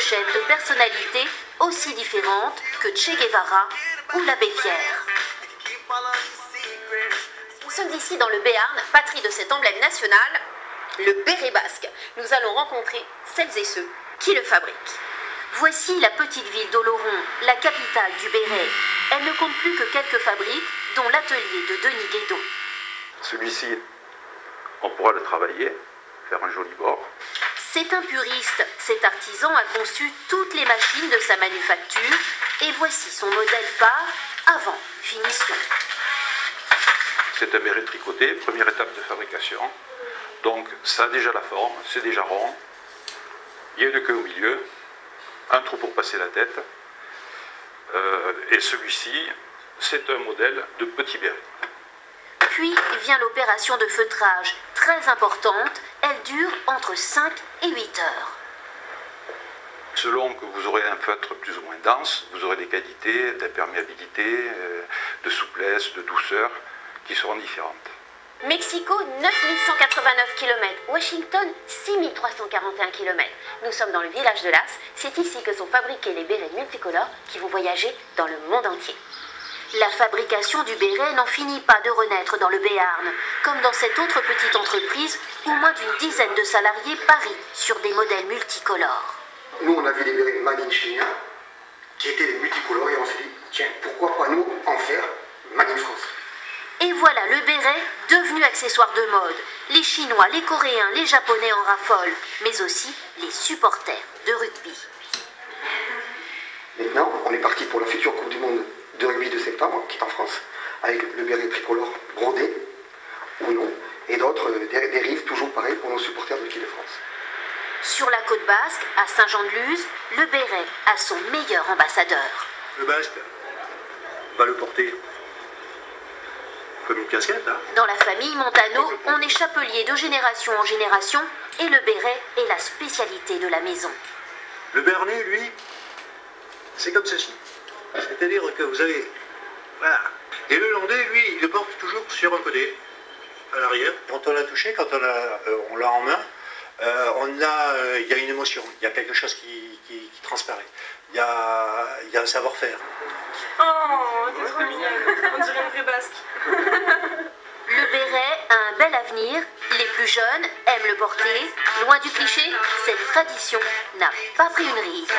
chef de personnalités aussi différentes que Che Guevara ou l'abbé Pierre. Nous sommes ici dans le Béarn, patrie de cet emblème national, le béret basque. Nous allons rencontrer celles et ceux qui le fabriquent. Voici la petite ville d'Oloron, la capitale du béret. Elle ne compte plus que quelques fabriques, dont l'atelier de Denis Guédon. Celui-ci, on pourra le travailler, faire un joli bord. C'est un puriste. Cet artisan a conçu toutes les machines de sa manufacture et voici son modèle phare avant finition. C'est un béret tricoté, première étape de fabrication. Donc ça a déjà la forme, c'est déjà rond. Il y a une queue au milieu, un trou pour passer la tête. Et celui-ci, c'est un modèle de petit béret. Puis vient l'opération de feutrage, très importante. Elle dure entre 5 et 8 heures. Selon que vous aurez un feutre plus ou moins dense, vous aurez des qualités d'imperméabilité, de souplesse, de douceur qui seront différentes. Mexico, 9189 km. Washington, 6341 km. Nous sommes dans le village de Las. C'est ici que sont fabriqués les bérets multicolores qui vont voyager dans le monde entier. La fabrication du béret n'en finit pas de renaître dans le Béarn, comme dans cette autre petite entreprise où moins d'une dizaine de salariés parient sur des modèles multicolores. Nous, on a vu les bérets Made in China, qui étaient des multicolores, et on s'est dit, tiens, pourquoi pas nous en faire Made in France? Et voilà le béret devenu accessoire de mode. Les Chinois, les Coréens, les Japonais en raffolent, mais aussi les supporters de rugby. Maintenant, on est parti pour la future Coupe du Monde de rugby de septembre, qui est en France, avec le béret tricolore brodé, ou non, et d'autres dérives toujours pareil pour nos supporters de l'équipe de France. Sur la côte basque, à Saint-Jean-de-Luz, le béret a son meilleur ambassadeur. Le basque va le porter comme une casquette. Hein. Dans la famille Montano, on est chapelier de génération en génération et le béret est la spécialité de la maison. Le Béarnais, lui, c'est comme ceci. C'est-à-dire que vous avez... Voilà. Et le Landais, lui, il le porte toujours sur un côté, à l'arrière. Quand on l'a touché, quand on l'a en main, il y a une émotion, il y a quelque chose qui transparaît. Il y a un savoir-faire. Oh, t'es trop mignonne. On dirait une vraie basque. Le béret a un bel avenir. Les plus jeunes aiment le porter. Loin du cliché, cette tradition n'a pas pris une ride.